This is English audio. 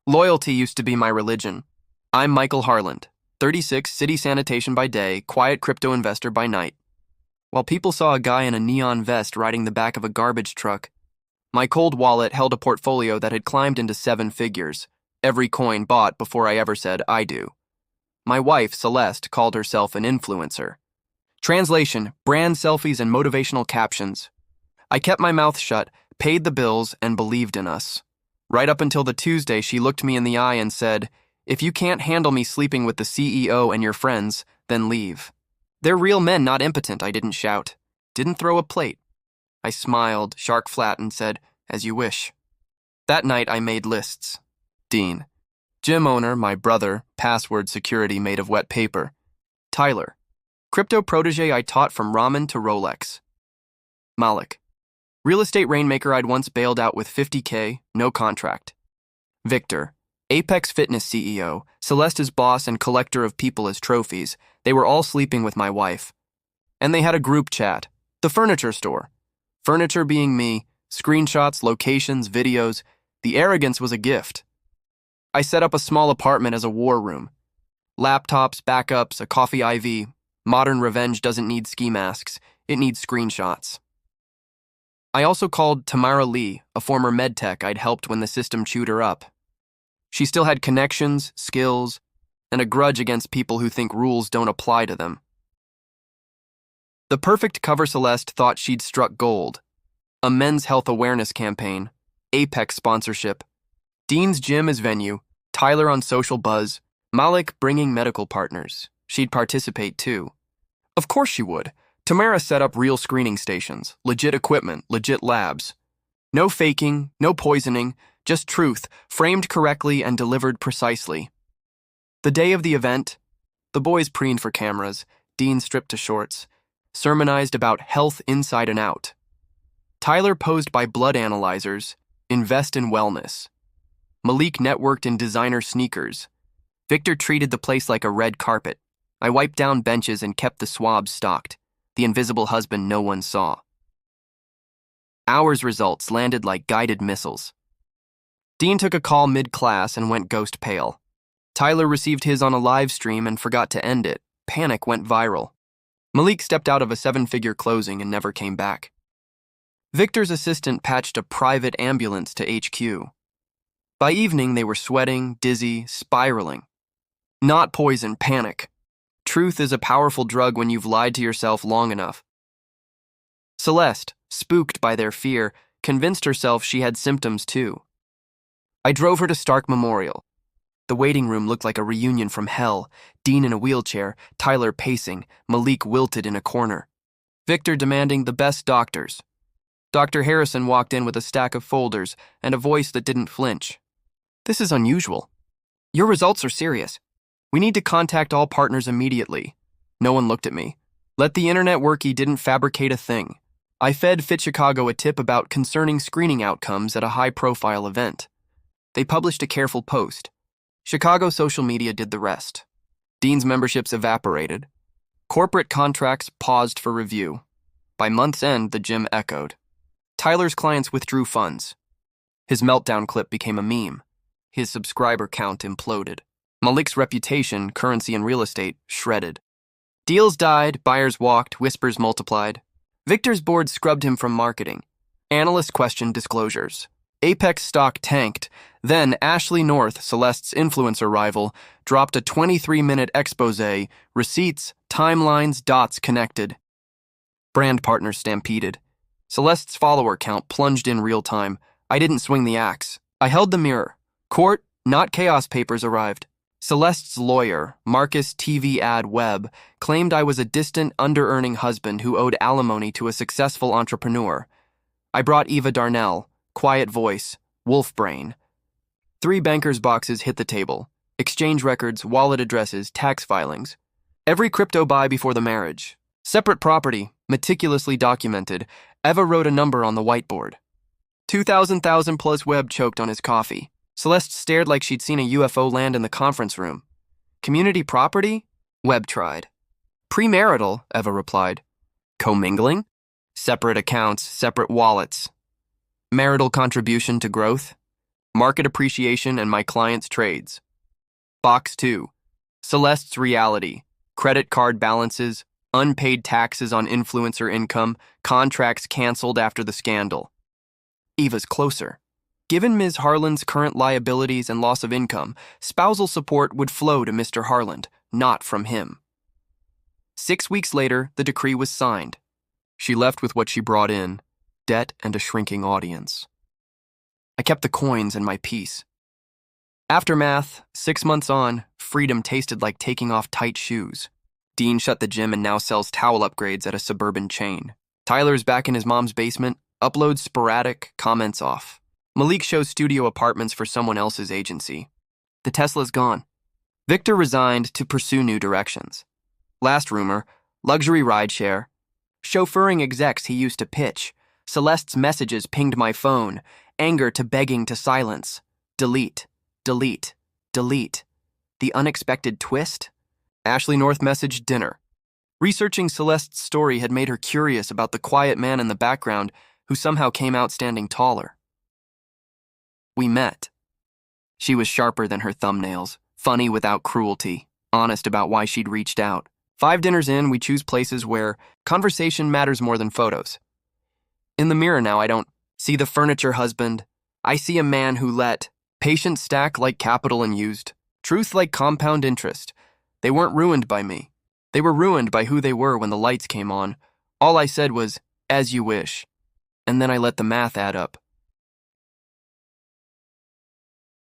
Loyalty used to be my religion. I'm Michael Harland, 36, city sanitation by day, quiet crypto investor by night. While people saw a guy in a neon vest riding the back of a garbage truck, my cold wallet held a portfolio that had climbed into 7 figures, every coin bought before I ever said I do. My wife, Celeste, called herself an influencer. Translation: brand selfies and motivational captions. I kept my mouth shut, paid the bills, and believed in us. Right up until the Tuesday she looked me in the eye and said, "If you can't handle me sleeping with the CEO and your friends, then leave." "They're real men, not impotent," I didn't shout. Didn't throw a plate. I smiled, shark flat, and said, "As you wish." That night I made lists. Dean. Gym owner, my brother, password security made of wet paper. Tyler. Crypto protege I taught from ramen to Rolex. Malik. Real estate rainmaker I'd once bailed out with $50K, no contract. Victor. Apex Fitness CEO, Celeste's boss and collector of people as trophies. They were all sleeping with my wife. And they had a group chat. The furniture store. Furniture being me, screenshots, locations, videos. The arrogance was a gift. I set up a small apartment as a war room. Laptops, backups, a coffee IV. Modern revenge doesn't need ski masks. It needs screenshots. I also called Tamara Lee, a former medtech I'd helped when the system chewed her up. She still had connections, skills, and a grudge against people who think rules don't apply to them. The perfect cover Celeste thought she'd struck gold. A men's health awareness campaign, Apex sponsorship, Dean's gym as venue, Tyler on social buzz, Malik bringing medical partners. She'd participate too. Of course she would. Tamara set up real screening stations, legit equipment, legit labs. No faking, no poisoning, just truth, framed correctly and delivered precisely. The day of the event, the boys preened for cameras, Dean stripped to shorts, sermonized about health inside and out. Tyler posed by blood analyzers, invest in wellness. Malik networked in designer sneakers. Victor treated the place like a red carpet. I wiped down benches and kept the swabs stocked, the invisible husband no one saw. Ours results landed like guided missiles. Dean took a call mid-class and went ghost pale. Tyler received his on a live stream and forgot to end it. Panic went viral. Malik stepped out of a 7-figure closing and never came back. Victor's assistant patched a private ambulance to HQ. By evening, they were sweating, dizzy, spiraling. Not poison, panic. Truth is a powerful drug when you've lied to yourself long enough. Celeste, spooked by their fear, convinced herself she had symptoms too. I drove her to Stark Memorial. The waiting room looked like a reunion from hell. Dean in a wheelchair, Tyler pacing, Malik wilted in a corner. Victor demanding the best doctors. Dr. Harrison walked in with a stack of folders and a voice that didn't flinch. "This is unusual. Your results are serious. We need to contact all partners immediately." No one looked at me. Let the internet work, he didn't fabricate a thing. I fed Fit Chicago a tip about concerning screening outcomes at a high-profile event. They published a careful post. Chicago social media did the rest. Dean's memberships evaporated. Corporate contracts paused for review. By month's end, the gym echoed. Tyler's clients withdrew funds. His meltdown clip became a meme. His subscriber count imploded. Malik's reputation, currency, and real estate shredded. Deals died, buyers walked, whispers multiplied. Victor's board scrubbed him from marketing. Analysts questioned disclosures. Apex stock tanked. Then Ashley North, Celeste's influencer rival, dropped a 23-minute expose, receipts, timelines, dots connected. Brand partners stampeded. Celeste's follower count plunged in real time. I didn't swing the axe. I held the mirror. Court, not chaos papers arrived. Celeste's lawyer, Marcus TV Ad Webb, claimed I was a distant, under-earning husband who owed alimony to a successful entrepreneur. I brought Eva Darnell, quiet voice, wolf brain. 3 bankers' boxes hit the table. Exchange records, wallet addresses, tax filings. Every crypto buy before the marriage. Separate property, meticulously documented. Eva wrote a number on the whiteboard. 2,000 plus Webb choked on his coffee. Celeste stared like she'd seen a UFO land in the conference room. Community property? Webb tried. Premarital, Eva replied. Commingling? Separate accounts, separate wallets. Marital contribution to growth? Market appreciation and my client's trades. Box 2. Celeste's reality. Credit card balances, unpaid taxes on influencer income, contracts canceled after the scandal. Eva's closer. Given Ms. Harland's current liabilities and loss of income, spousal support would flow to Mr. Harland, not from him. 6 weeks later, the decree was signed. She left with what she brought in, debt and a shrinking audience. I kept the coins and my peace. Aftermath, 6 months on, freedom tasted like taking off tight shoes. Dean shut the gym and now sells towel upgrades at a suburban chain. Tyler's back in his mom's basement, uploads sporadic, comments off. Malik shows studio apartments for someone else's agency. The Tesla's gone. Victor resigned to pursue new directions. Last rumor, luxury rideshare. Chauffeuring execs he used to pitch. Celeste's messages pinged my phone. Anger to begging to silence. Delete, delete, delete. The unexpected twist? Ashley North messaged dinner. Researching Celeste's story had made her curious about the quiet man in the background who somehow came out standing taller. We met. She was sharper than her thumbnails, funny without cruelty, honest about why she'd reached out. 5 dinners in, we choose places where conversation matters more than photos. In the mirror now, I don't see the furniture husband. I see a man who let patience stack like capital and used, truth like compound interest. They weren't ruined by me. They were ruined by who they were when the lights came on. All I said was, as you wish. And then I let the math add up.